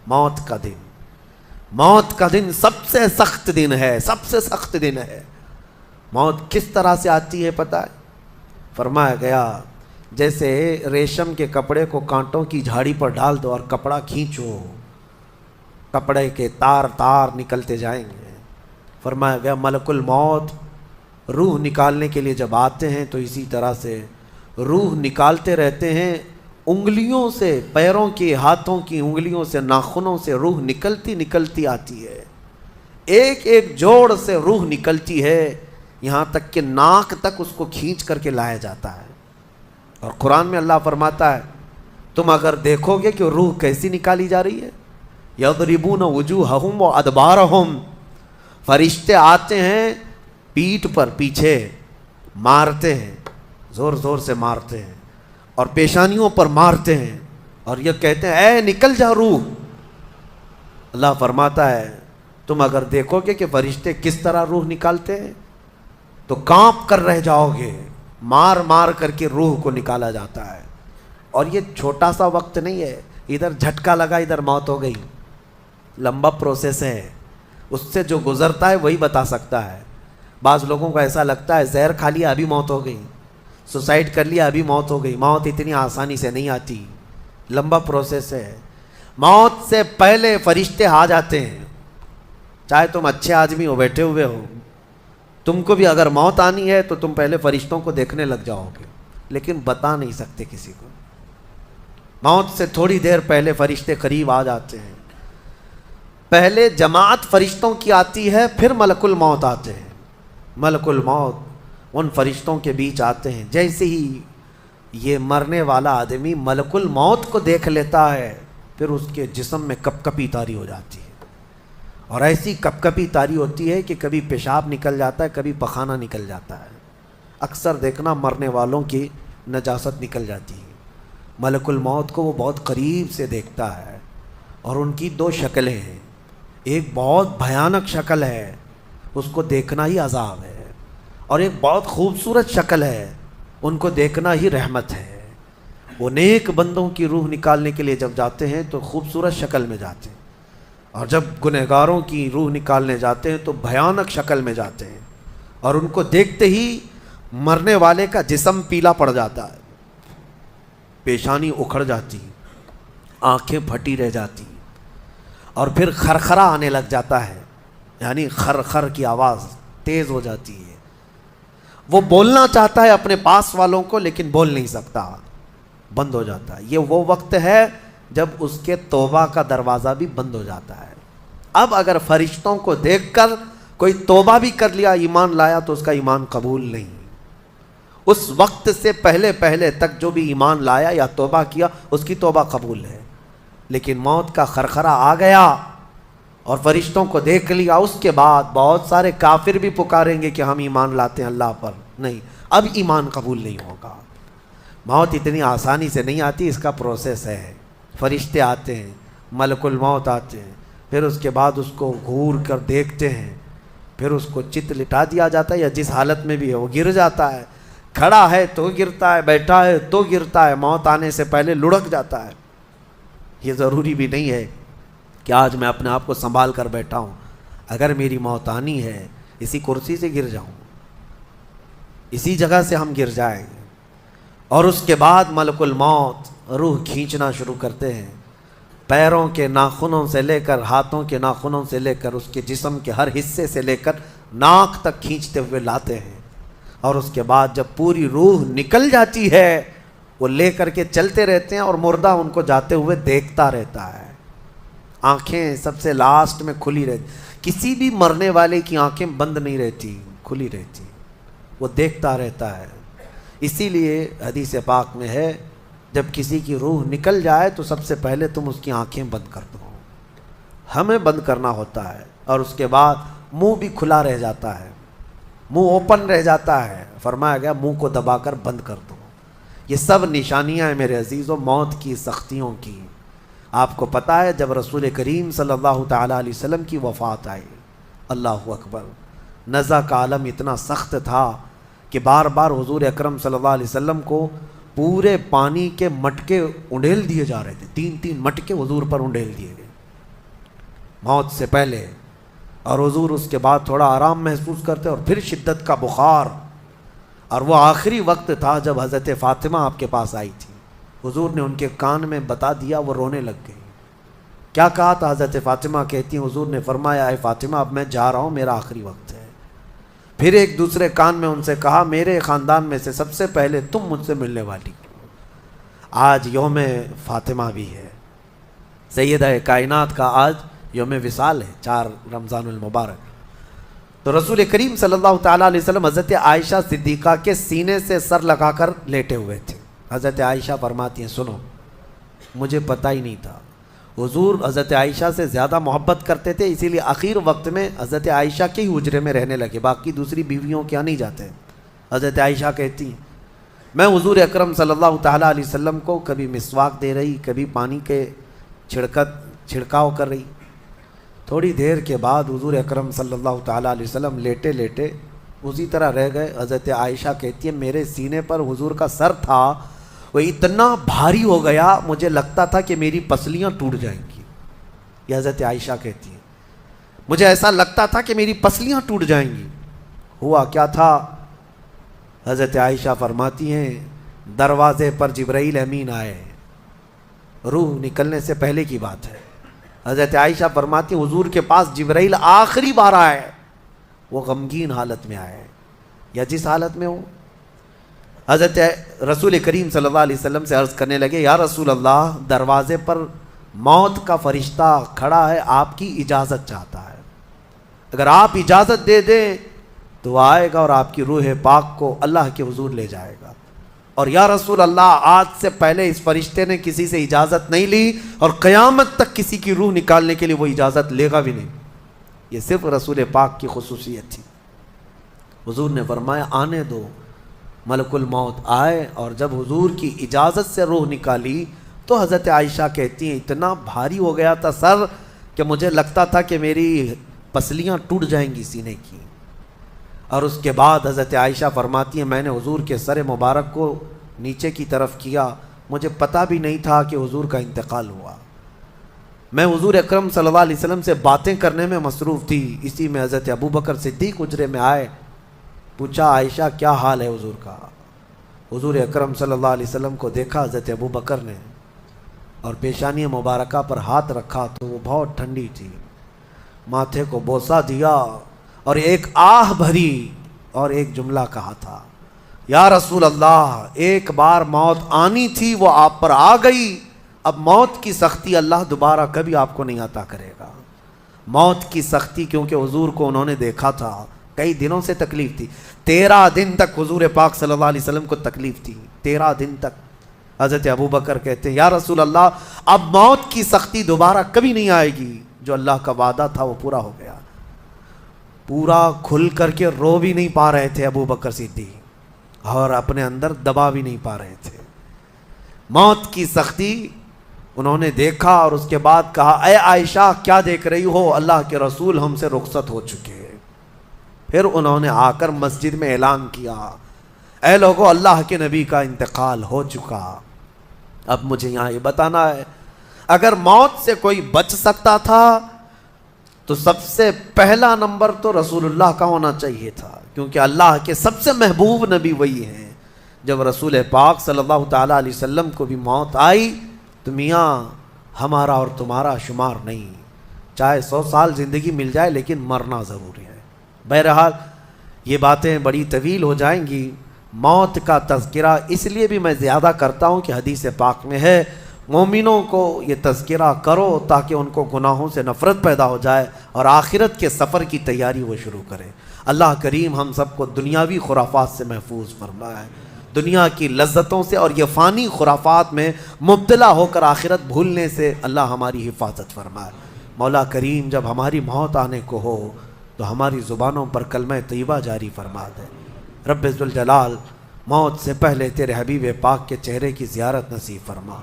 موت کا دن، موت کا دن سب سے سخت دن ہے، سب سے سخت دن ہے۔ موت کس طرح سے آتی ہے پتہ ہے؟ فرمایا گیا جیسے ریشم کے کپڑے کو کانٹوں کی جھاڑی پر ڈال دو اور کپڑا کھینچو، کپڑے کے تار تار نکلتے جائیں گے۔ فرمایا گیا ملک الموت روح نکالنے کے لیے جب آتے ہیں تو اسی طرح سے روح نکالتے رہتے ہیں، انگلیوں سے، پیروں کی، ہاتھوں کی انگلیوں سے، ناخنوں سے روح نکلتی نکلتی آتی ہے، ایک ایک جوڑ سے روح نکلتی ہے، یہاں تک کہ ناک تک اس کو کھینچ کر کے لایا جاتا ہے۔ اور قرآن میں اللہ فرماتا ہے تم اگر دیکھو گے کہ روح کیسی نکالی جا رہی ہے، یضربون وجوہہم وادبارہم، فرشتے آتے ہیں پیٹھ پر، پیچھے مارتے ہیں، زور زور سے مارتے ہیں اور پیشانیوں پر مارتے ہیں اور یہ کہتے ہیں اے نکل جا روح۔ اللہ فرماتا ہے تم اگر دیکھو گے کہ فرشتے کس طرح روح نکالتے ہیں تو کانپ کر رہ جاؤ گے، مار مار کر کے روح کو نکالا جاتا ہے۔ اور یہ چھوٹا سا وقت نہیں ہے، ادھر جھٹکا لگا ادھر موت ہو گئی، لمبا پروسیس ہے، اس سے جو گزرتا ہے وہی بتا سکتا ہے۔ بعض لوگوں کو ایسا لگتا ہے زہر کھا لیا ابھی موت ہو گئی، سوسائڈ کر لیا ابھی موت ہو گئی۔ موت اتنی آسانی سے نہیں آتی، لمبا پروسیس ہے۔ موت سے پہلے فرشتے آ جاتے ہیں، چاہے تم اچھے آدمی ہو، بیٹھے ہوئے ہو، تم کو بھی اگر موت آنی ہے تو تم پہلے فرشتوں کو دیکھنے لگ جاؤ گے، لیکن بتا نہیں سکتے کسی کو۔ موت سے تھوڑی دیر پہلے فرشتے قریب آ جاتے ہیں، پہلے جماعت فرشتوں کی آتی ہے، پھر ملک الموت آتے ہیں۔ ملک الموت ان فرشتوں کے بیچ آتے ہیں، جیسے ہی یہ مرنے والا آدمی ملک الموت کو دیکھ لیتا ہے پھر اس کے جسم میں کپ کپی طاری ہو جاتی ہے، اور ایسی کپ کپی طاری ہوتی ہے کہ کبھی پیشاب نکل جاتا ہے، کبھی پخانہ نکل جاتا ہے۔ اکثر دیکھنا مرنے والوں کی نجاست نکل جاتی ہے۔ ملک الموت کو وہ بہت قریب سے دیکھتا ہے، اور ان کی دو شکلیں ہیں، ایک بہت بھیانک شکل ہے، اس کو دیکھنا ہی عذاب ہے، اور ایک بہت خوبصورت شکل ہے، ان کو دیکھنا ہی رحمت ہے۔ وہ نیک بندوں کی روح نکالنے کے لیے جب جاتے ہیں تو خوبصورت شکل میں جاتے ہیں، اور جب گنہگاروں کی روح نکالنے جاتے ہیں تو بھیانک شکل میں جاتے ہیں، اور ان کو دیکھتے ہی مرنے والے کا جسم پیلا پڑ جاتا ہے، پیشانی اکھڑ جاتی، آنکھیں پھٹی رہ جاتی، اور پھر خرخرا آنے لگ جاتا ہے، یعنی خر کی آواز تیز ہو جاتی ہے۔ وہ بولنا چاہتا ہے اپنے پاس والوں کو لیکن بول نہیں سکتا، بند ہو جاتا ہے۔ یہ وہ وقت ہے جب اس کے توبہ کا دروازہ بھی بند ہو جاتا ہے۔ اب اگر فرشتوں کو دیکھ کر کوئی توبہ بھی کر لیا، ایمان لایا، تو اس کا ایمان قبول نہیں۔ اس وقت سے پہلے پہلے تک جو بھی ایمان لایا یا توبہ کیا اس کی توبہ قبول ہے، لیکن موت کا خرخرا آ گیا اور فرشتوں کو دیکھ لیا، اس کے بعد بہت سارے کافر بھی پکاریں گے کہ ہم ایمان لاتے ہیں اللہ پر، نہیں، اب ایمان قبول نہیں ہوگا۔ موت اتنی آسانی سے نہیں آتی، اس کا پروسیس ہے۔ فرشتے آتے ہیں، ملک الموت آتے ہیں، پھر اس کے بعد اس کو گھور کر دیکھتے ہیں، پھر اس کو چت لٹا دیا جاتا ہے، یا جس حالت میں بھی ہے وہ گر جاتا ہے، کھڑا ہے تو گرتا ہے، بیٹھا ہے تو گرتا ہے، موت آنے سے پہلے لڑک جاتا ہے۔ یہ ضروری بھی نہیں ہے کہ آج میں اپنے آپ کو سنبھال کر بیٹھا ہوں، اگر میری موت آنی ہے اسی کرسی سے گر جاؤں، اسی جگہ سے ہم گر جائیں گے۔ اور اس کے بعد ملک الموت روح کھینچنا شروع کرتے ہیں، پیروں کے ناخنوں سے لے کر، ہاتھوں کے ناخنوں سے لے کر، اس کے جسم کے ہر حصے سے لے کر ناک تک کھینچتے ہوئے لاتے ہیں، اور اس کے بعد جب پوری روح نکل جاتی ہے وہ لے کر کے چلتے رہتے ہیں، اور مردہ ان کو جاتے ہوئے دیکھتا رہتا ہے۔ آنکھیں سب سے لاسٹ میں کھلی رہتی، کسی بھی مرنے والے کی آنکھیں بند نہیں رہتی، کھلی رہتی، وہ دیکھتا رہتا ہے۔ اسی لیے حدیث پاک میں ہے جب کسی کی روح نکل جائے تو سب سے پہلے تم اس کی آنکھیں بند کر دو، ہمیں بند کرنا ہوتا ہے، اور اس کے بعد منہ بھی کھلا رہ جاتا ہے، منہ اوپن رہ جاتا ہے، فرمایا گیا منہ کو دبا کر بند کر دو۔ یہ سب نشانیاں ہیں میرے عزیزوں موت کی سختیوں کی۔ آپ کو پتہ ہے جب رسول کریم صلی اللہ تعالیٰ علیہ وسلم کی وفات آئی، اللہ اکبر، نزع کا عالم اتنا سخت تھا کہ بار بار حضور اکرم صلی اللہ علیہ وسلم کو پورے پانی کے مٹکے انڈیل دیے جا رہے تھے، 3 مٹکے حضور پر انڈیل دیے گئے، موت سے پہلے، اور حضور اس کے بعد تھوڑا آرام محسوس کرتے اور پھر شدت کا بخار، اور وہ آخری وقت تھا جب حضرت فاطمہ آپ کے پاس آئی تھی. حضور نے ان کے کان میں بتا دیا، وہ رونے لگ گئی. کیا کہا تھا؟ حضرت فاطمہ کہتی ہیں حضور نے فرمایا اے فاطمہ اب میں جا رہا ہوں، میرا آخری وقت ہے. پھر ایک دوسرے کان میں ان سے کہا میرے خاندان میں سے سب سے پہلے تم مجھ سے ملنے والی. آج یوم فاطمہ بھی ہے، سیدہ کائنات کا آج یوم وصال ہے، 4 رمضان المبارک. تو رسول کریم صلی اللہ تعالیٰ علیہ وسلم حضرت عائشہ صدیقہ کے سینے سے سر لگا کر لیٹے ہوئے تھے. حضرت عائشہ فرماتی ہیں سنو، مجھے پتہ ہی نہیں تھا. حضور حضرت عائشہ سے زیادہ محبت کرتے تھے، اسی لیے آخر وقت میں حضرت عائشہ کے ہی حجرے میں رہنے لگے، باقی دوسری بیویوں کے یہاں نہیں جاتے. حضرت عائشہ کہتی ہیں میں حضور اکرم صلی اللہ تعالیٰ علیہ وسلم کو کبھی مسواک دے رہی، کبھی پانی کے چھڑکاؤ کر رہی. تھوڑی دیر کے بعد حضور اکرم صلی اللہ تعالیٰ علیہ وسلم لیٹے لیٹے اسی طرح رہ گئے. حضرت عائشہ کہتی ہے میرے سینے پر حضور کا سر تھا، وہ اتنا بھاری ہو گیا مجھے لگتا تھا کہ میری پسلیاں ٹوٹ جائیں گی. یہ حضرت عائشہ کہتی ہیں مجھے ایسا لگتا تھا کہ میری پسلیاں ٹوٹ جائیں گی. ہوا کیا تھا؟ حضرت عائشہ فرماتی ہیں دروازے پر جبرائیل امین آئے، روح نکلنے سے پہلے کی بات ہے. حضرت عائشہ فرماتی ہیں حضور کے پاس جبرائیل آخری بار آئے، وہ غمگین حالت میں آئے یا جس حالت میں ہو. حضرت رسول کریم صلی اللہ علیہ وسلم سے عرض کرنے لگے یا رسول اللہ دروازے پر موت کا فرشتہ کھڑا ہے، آپ کی اجازت چاہتا ہے، اگر آپ اجازت دے دیں تو وہ آئے گا اور آپ کی روح پاک کو اللہ کے حضور لے جائے گا. اور یا رسول اللہ آج سے پہلے اس فرشتے نے کسی سے اجازت نہیں لی اور قیامت تک کسی کی روح نکالنے کے لیے وہ اجازت لے گا بھی نہیں. یہ صرف رسول پاک کی خصوصیت تھی. حضور نے فرمایا آنے دو. ملک الموت آئے اور جب حضور کی اجازت سے روح نکالی تو حضرت عائشہ کہتی ہیں اتنا بھاری ہو گیا تھا سر کہ مجھے لگتا تھا کہ میری پسلیاں ٹوٹ جائیں گی سینے کی. اور اس کے بعد حضرت عائشہ فرماتی ہیں میں نے حضور کے سر مبارک کو نیچے کی طرف کیا، مجھے پتہ بھی نہیں تھا کہ حضور کا انتقال ہوا. میں حضور اکرم صلی اللہ علیہ وسلم سے باتیں کرنے میں مصروف تھی، اسی میں حضرت ابوبکر صدیق حجرے میں آئے. پوچھا عائشہ کیا حال ہے حضور کا؟ حضور اکرم صلی اللہ علیہ وسلم کو دیکھا حضرت ابوبکر نے اور پیشانی مبارکہ پر ہاتھ رکھا تو وہ بہت ٹھنڈی تھی. ماتھے کو بوسہ دیا اور ایک آہ بھری اور ایک جملہ کہا تھا یا رسول اللہ ایک بار موت آنی تھی وہ آپ پر آ گئی، اب موت کی سختی اللہ دوبارہ کبھی آپ کو نہیں عطا کرے گا. موت کی سختی کیونکہ حضور کو انہوں نے دیکھا تھا، کئی دنوں سے تکلیف تھی، 13 دن تک حضور پاک صلی اللہ علیہ وسلم کو تکلیف تھی، 13 دن تک. حضرت ابوبکر کہتے ہیں یا رسول اللہ اب موت کی سختی دوبارہ کبھی نہیں آئے گی، جو اللہ کا وعدہ تھا وہ پورا ہو گیا. پورا کھل کر کے رو بھی نہیں پا رہے تھے ابوبکر صدیق اور اپنے اندر دبا بھی نہیں پا رہے تھے. موت کی سختی انہوں نے دیکھا اور اس کے بعد کہا اے عائشہ کیا دیکھ رہی ہو، اللہ کے رسول ہم سے رخصت ہو چکے. پھر انہوں نے آ کر مسجد میں اعلان کیا اے لوگو اللہ کے نبی کا انتقال ہو چکا. اب مجھے یہاں یہ بتانا ہے اگر موت سے کوئی بچ سکتا تھا تو سب سے پہلا نمبر تو رسول اللہ کا ہونا چاہیے تھا، کیونکہ اللہ کے سب سے محبوب نبی وہی ہیں. جب رسول پاک صلی اللہ تعالیٰ علیہ وسلم کو بھی موت آئی تو میاں ہمارا اور تمہارا شمار نہیں، چاہے 100 سال زندگی مل جائے لیکن مرنا ضروری ہے. بہرحال یہ باتیں بڑی طویل ہو جائیں گی. موت کا تذکرہ اس لیے بھی میں زیادہ کرتا ہوں کہ حدیث پاک میں ہے مومنوں کو یہ تذکرہ کرو تاکہ ان کو گناہوں سے نفرت پیدا ہو جائے اور آخرت کے سفر کی تیاری وہ شروع کریں. اللہ کریم ہم سب کو دنیاوی خرافات سے محفوظ فرمائے، دنیا کی لذتوں سے اور یہ فانی خرافات میں مبتلا ہو کر آخرت بھولنے سے اللہ ہماری حفاظت فرمائے. مولا کریم جب ہماری موت آنے کو ہو تو ہماری زبانوں پر کلمہ طیبہ جاری فرما دے. رب ذوالجلال موت سے پہلے تیرے حبیب پاک کے چہرے کی زیارت نصیب فرما.